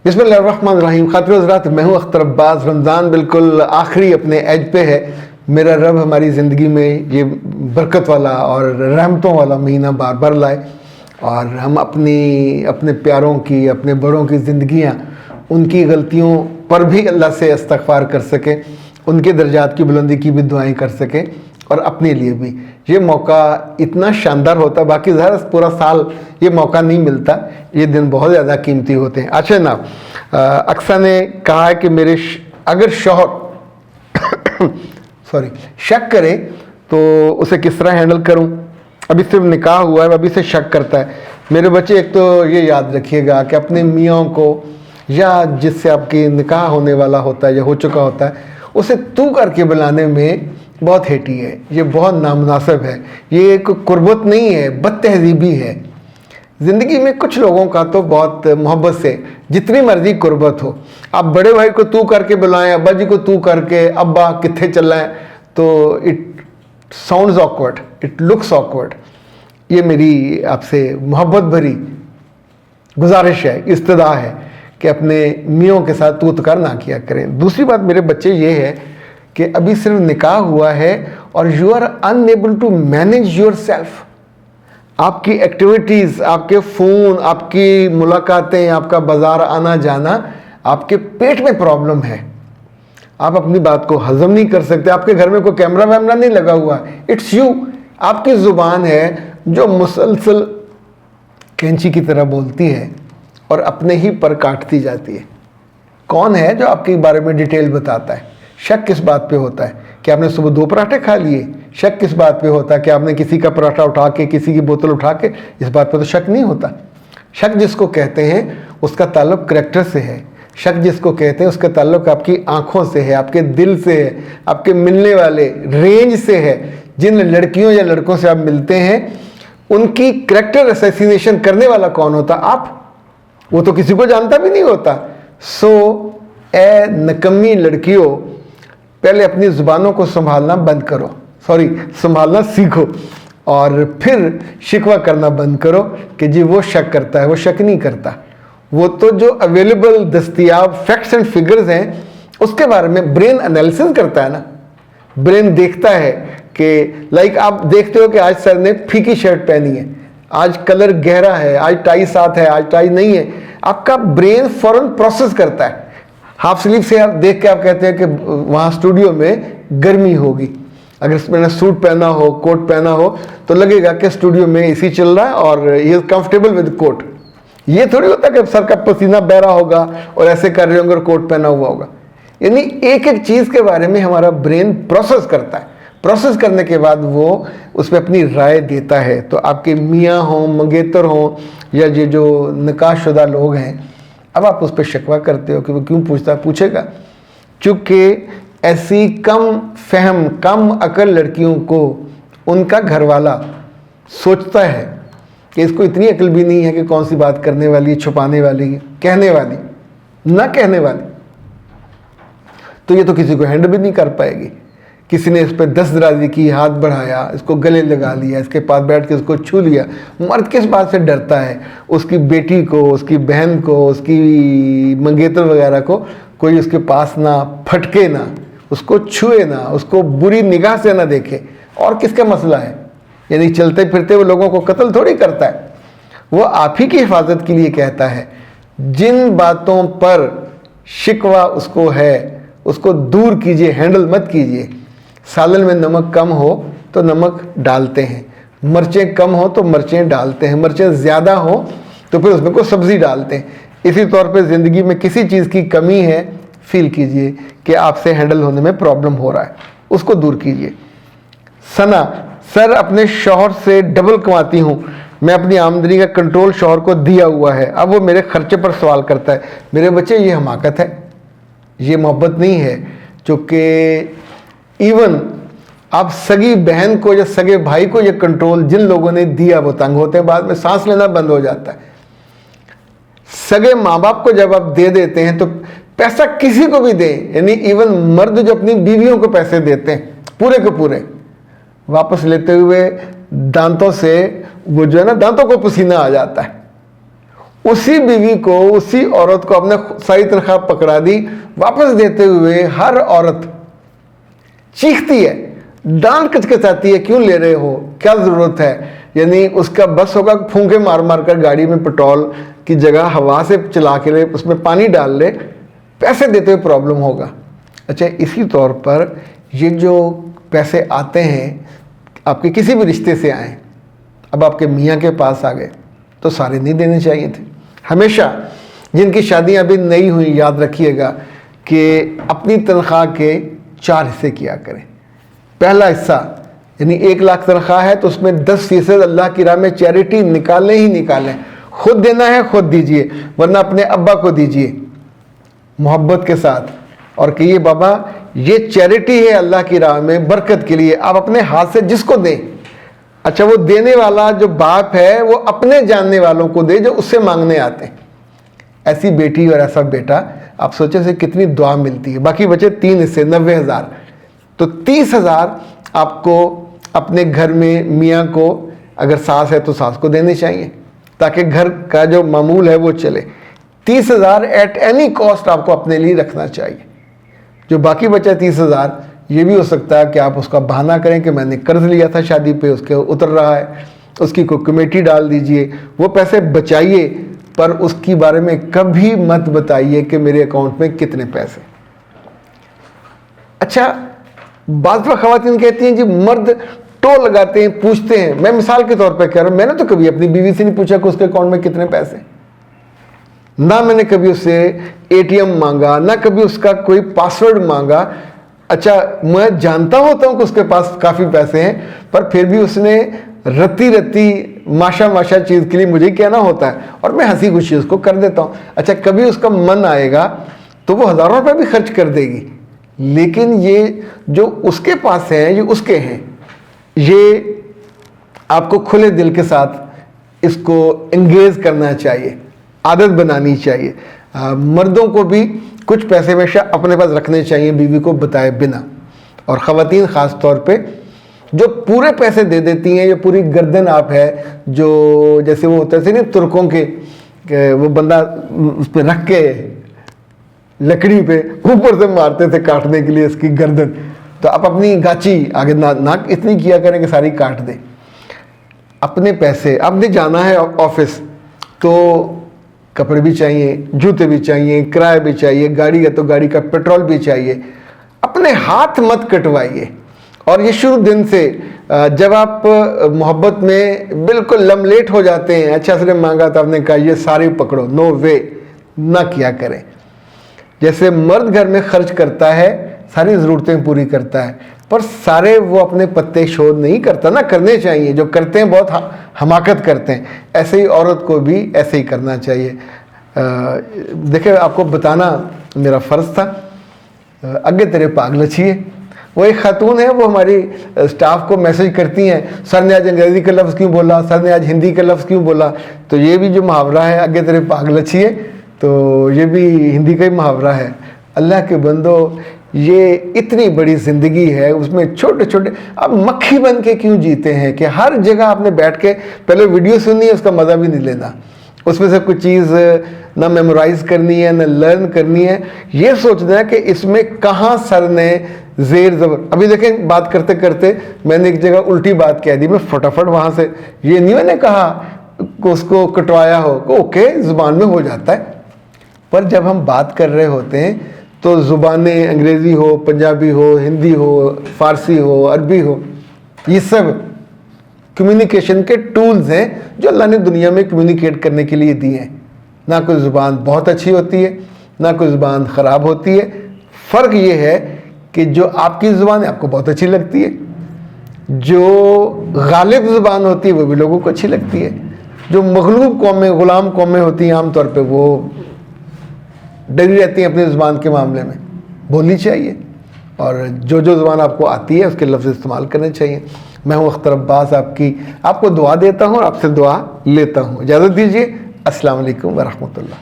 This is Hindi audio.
बिस्मिल्लाहिर्रहमानिर्रहीम। खातिर हज़रात, मैं हूँ अख्तर अब्बास। रमज़ान बिल्कुल आखिरी अपने एज पे है। मेरा रब हमारी ज़िंदगी में ये बरकत वाला और रहमतों वाला महीना बार बार लाए और हम अपने प्यारों की, अपने बड़ों की ज़िंदगियाँ, उनकी गलतियों पर भी अल्लाह से इस्तग़फ़ार कर सकें, उनके दर्जात की बुलंदी की भी दुआएं कर सकें और अपने लिए भी। ये मौका इतना शानदार होता है, बाकी ज़रा पूरा साल ये मौका नहीं मिलता। ये दिन बहुत ज़्यादा कीमती होते हैं। अच्छा ना, अक्सर ने कहा है कि अगर शौहर शक करे तो उसे किस तरह हैंडल करूं। अभी सिर्फ निकाह हुआ है, अभी से शक करता है। मेरे बच्चे, एक तो ये याद रखिएगा कि अपने मियाँ को या जिससे आपकी निकाह होने वाला होता है या हो चुका होता है, उसे तू करके बुलाने में बहुत हेटी है। ये बहुत नामुनासिब है। ये एक कुर्बत नहीं है, बदतहज़ीबी है। ज़िंदगी में कुछ लोगों का तो बहुत मोहब्बत से जितनी मर्जी कुर्बत हो, आप बड़े भाई को तू करके बुलाएं, अब्बा जी को तू करके, अब्बा कित्थे चलाएं, तो it sounds awkward, it looks awkward. ये मेरी आपसे मोहब्बत भरी गुजारिश है, इस्तदा है कि अपने मियों के साथ तू तकार ना किया करें। दूसरी बात मेरे बच्चे ये है कि अभी सिर्फ निकाह हुआ है और you are unable to manage yourself. आपकी एक्टिविटीज़, आपके फ़ोन, आपकी मुलाकातें, आपका बाज़ार आना जाना, आपके पेट में प्रॉब्लम है। आप अपनी बात को हज़म नहीं कर सकते। आपके घर में कोई कैमरा वैमरा नहीं लगा हुआ, इट्स यू। आपकी ज़ुबान है जो मुसलसल कैंची की तरह बोलती है और अपने ही पर काटती जाती है। कौन है जो आपके बारे में डिटेल बताता है? शक किस बात पे होता है कि आपने सुबह 2 पराठे खा लिए? शक किस बात पे होता है कि आपने किसी का पराठा उठा के, किसी की बोतल उठा के? इस बात पे तो शक नहीं होता। शक जिसको कहते हैं उसका ताल्लुक करैक्टर से है। शक जिसको कहते हैं उसका ताल्लुक आपकी आंखों से है, आपके दिल से है, आपके मिलने वाले रेंज से है। जिन लड़कियों या लड़कों से आप मिलते हैं उनकी करैक्टर असैसिनेशन करने वाला कौन होता? आप। वो तो किसी को जानता भी नहीं होता। सो ए नकम्मी लड़कियों, पहले अपनी ज़ुबानों को संभालना बंद करो, संभालना सीखो और फिर शिकवा करना बंद करो कि जी वो शक करता है। वो शक नहीं करता। वो तो जो अवेलेबल दस्तयाब फैक्ट्स एंड फिगर्स हैं उसके बारे में ब्रेन एनालिसिस करता है ना। ब्रेन देखता है कि लाइक आप देखते हो कि आज सर ने फीकी शर्ट पहनी है, आज कलर गहरा है, आज टाई साथ है, आज टाई नहीं है। आपका ब्रेन फ़ौरन प्रोसेस करता है। हाफ स्लीव से आप देख के आप कहते हैं कि वहाँ स्टूडियो में गर्मी होगी। अगर मैंने सूट पहना हो, कोट पहना हो, तो लगेगा कि स्टूडियो में एसी चल रहा है और ये कंफर्टेबल विद कोट। ये थोड़ी होता कि सर का पसीना बह रहा होगा और ऐसे कर रहे होंगे और कोट पहना हुआ होगा। यानी एक एक चीज़ के बारे में हमारा ब्रेन प्रोसेस करता है। प्रोसेस करने के बाद वो उस पर अपनी राय देता है। तो आपके मियाँ हों, मंगेतर हों या ये जो निकाहशुदा लोग हैं, अब आप उस पर शिकवा करते हो कि वो क्यों पूछता? पूछेगा चूँकि ऐसी कम फहम, कम अकल लड़कियों को उनका घरवाला सोचता है कि इसको इतनी अकल भी नहीं है कि कौन सी बात करने वाली, छुपाने वाली, कहने वाली, ना कहने वाली। तो ये तो किसी को हैंडल भी नहीं कर पाएगी। किसी ने इस पर दस्तदराजी की, हाथ बढ़ाया, इसको गले लगा लिया, इसके पास बैठ के इसको छू लिया। मर्द किस बात से डरता है? उसकी बेटी को, उसकी बहन को, उसकी मंगेतर वगैरह को कोई उसके पास ना फटके, ना उसको छुए, ना उसको बुरी निगाह से ना देखे। और किसका मसला है? यानी चलते फिरते वो लोगों को कत्ल थोड़ी करता है। वो आप ही की हिफाजत के लिए कहता है। जिन बातों पर शिकवा उसको है उसको दूर कीजिए, हैंडल मत कीजिए। सालन में नमक कम हो तो नमक डालते हैं, मिर्चें कम हो तो मिर्चें डालते हैं, मिर्चें ज़्यादा हो तो फिर उसमें कोई सब्ज़ी डालते हैं। इसी तौर पे ज़िंदगी में किसी चीज़ की कमी है, फील कीजिए कि आपसे हैंडल होने में प्रॉब्लम हो रहा है, उसको दूर कीजिए। सना, सर अपने शौहर से डबल कमाती हूँ, मैं अपनी आमदनी का कंट्रोल शौहर को दिया हुआ है, अब वो मेरे खर्चे पर सवाल करता है। मेरे बच्चे, ये हमाकत है, ये मोहब्बत नहीं है। चूँकि इवन आप सगी बहन को या सगे भाई को ये कंट्रोल जिन लोगों ने दिया वो तंग होते हैं, बाद में सांस लेना बंद हो जाता है। सगे माँ बाप को जब आप दे देते हैं तो पैसा किसी को भी दें, यानी इवन मर्द जो अपनी बीवियों को पैसे देते हैं पूरे के पूरे, वापस लेते हुए दांतों से वो जो है ना, दांतों को पसीना आ जाता है। उसी बीवी को, उसी औरत को आपने सारी तनख्वाह पकड़ा दी, वापस देते हुए हर औरत चीखती है, डांट कचकचाती है, क्यों ले रहे हो, क्या ज़रूरत है। यानी उसका बस होगा फूंके मार मार कर गाड़ी में पेट्रोल की जगह हवा से चला के ले, उसमें पानी डाल ले, पैसे देते हुए प्रॉब्लम होगा। अच्छा, इसी तौर पर ये जो पैसे आते हैं आपके किसी भी रिश्ते से आए, अब आपके मियाँ के पास आ गए तो सारे नहीं देने चाहिए थे। हमेशा जिनकी शादियाँ अभी नई हुई, याद रखिएगा कि अपनी तनख्वाह के 4 हिस्से किया करें। पहला हिस्सा यानी 1 लाख तनख्वाह है तो उसमें 10% अल्लाह की राह में चैरिटी निकालें ही निकालें। खुद देना है खुद दीजिए, वरना अपने अब्बा को दीजिए मोहब्बत के साथ, और कहिए बाबा ये चैरिटी है अल्लाह की राह में बरकत के लिए, आप अपने हाथ से जिसको दें। अच्छा, वो देने वाला जो बाप है वो अपने जानने वालों को दे जो उससे मांगने आते हैं। ऐसी बेटी और ऐसा बेटा, आप सोचे से कितनी दुआ मिलती है। बाकी बचे 3 हिस्से, 90,000, तो 30,000 आपको अपने घर में मियाँ को, अगर सास है तो सास को देने चाहिए ताकि घर का जो मामूल है वो चले। 30,000 एट एनी कॉस्ट आपको अपने लिए रखना चाहिए। जो बाकी बचा 30,000, ये भी हो सकता है कि आप उसका बहाना करें कि मैंने कर्ज लिया था शादी पे, उसके उतर रहा है, उसकी कोई कमेटी डाल दीजिए, वो पैसे बचाइए, पर उसके बारे में कभी मत बताइए कि मेरे अकाउंट में कितने पैसे। अच्छा, बात पर ख़वातीन कहती हैं जी मर्द टो लगाते हैं, पूछते हैं। मैं मिसाल के तौर पे कह रहा हूँ, मैंने तो कभी अपनी बीवी से नहीं पूछा कि उसके अकाउंट में कितने पैसे, ना मैंने कभी उससे एटीएम मांगा, ना कभी उसका कोई पासवर्ड मांगा। अच्छा, मैं जानता होता हूँ कि उसके पास काफ़ी पैसे हैं, पर फिर भी उसने रत्ती रत्ती माशा माशा चीज़ के लिए मुझे कहना होता है और मैं हंसी खुशी उसको कर देता हूँ। अच्छा, कभी उसका मन आएगा तो वो हज़ारों रुपये भी खर्च कर देगी, लेकिन ये जो उसके पास है ये उसके हैं। ये आपको खुले दिल के साथ इसको एंगेज करना चाहिए, आदत बनानी चाहिए। मर्दों को भी कुछ पैसे हमेशा अपने पास रखने चाहिए बीवी को बताए बिना, और ख़वातीन ख़ास तौर पे जो पूरे पैसे दे देती हैं, ये पूरी गर्दन आप है, जो जैसे वो होता है नहीं तुर्कों के वो बंदा उस पर रख के लकड़ी पे ऊपर से मारते थे काटने के लिए इसकी गर्दन, तो आप अपनी गाची आगे नाक इतनी किया करें कि सारी काट दें। अपने पैसे, आपने जाना है ऑफिस तो कपड़े भी चाहिए, जूते भी चाहिए, किराया भी चाहिए, गाड़ी है तो गाड़ी का पेट्रोल भी चाहिए। अपने हाथ मत कटवाइए। और ये शुरू दिन से, जब आप मोहब्बत में बिल्कुल लमलेट हो जाते हैं, अच्छा से मांगा तो आपने कहा ये सारे पकड़ो, नो वे, ना किया करें। जैसे मर्द घर में खर्च करता है, सारी ज़रूरतें पूरी करता है, पर सारे वो अपने पत्ते शोध नहीं करता ना, करने चाहिए। जो करते हैं बहुत हमाकत करते हैं, ऐसे ही औरत को भी ऐसे ही करना चाहिए। देखिए, आपको बताना मेरा फ़र्ज़ था। अगे तेरे पाग लछिए, वो एक खातून है, वो हमारी स्टाफ को मैसेज करती हैं, सर ने आज अंग्रेज़ी का लफ्ज़ क्यों बोला, सर ने आज हिंदी का लफ्ज़ क्यों बोला। तो ये भी जो मुहावरा है अगे तेरे पाग लछिए, तो ये भी हिंदी का ही मुहावरा है। अल्लाह के बंदो, ये इतनी बड़ी ज़िंदगी है, उसमें छोटे छोटे आप मक्खी बन के क्यों जीते हैं कि हर जगह आपने बैठ के पहले वीडियो सुननी है, उसका मज़ा भी नहीं लेना, उसमें से कुछ चीज़ ना मेमोराइज करनी है ना लर्न करनी है। ये सोचना है कि इसमें कहाँ सर ने ज़ेर ज़बर। अभी देखें, बात करते करते मैंने एक जगह उल्टी बात कह दी, मैं फटाफट वहाँ से, ये नहीं मैंने कहा कि उसको कटवाया हो, ओके ज़ुबान में हो जाता है, पर जब हम बात कर रहे होते हैं तो ज़ुबानें अंग्रेज़ी हो, पंजाबी हो, हिंदी हो, फ़ारसी हो, अरबी हो, ये सब कम्युनिकेशन के टूल्स हैं जो अल्लाह ने दुनिया में कम्युनिकेट करने के लिए दिए हैं। ना कोई ज़ुबान बहुत अच्छी होती है, ना कोई ज़ुबान ख़राब होती है। फ़र्क ये है कि जो आपकी ज़ुबान आपको बहुत अच्छी लगती है, जो गालिब ज़ुबान होती है वो भी लोगों को अच्छी लगती है। जो मग़लूब कौमें, ग़ुलाम कौमें होती हैं, आम तौर पे वो डरी रहती हैं अपनी ज़ुबान के मामले में। बोलनी चाहिए, और जो जो ज़ुबान आपको आती है उसके लफ्ज़ इस्तेमाल करने चाहिए। मैं हूँ अख्तर अब्बास, आपको दुआ देता हूँ और आपसे दुआ लेता हूँ। इजाज़त दीजिए। अस्सलाम वालेकुम व रहमतुल्लाह।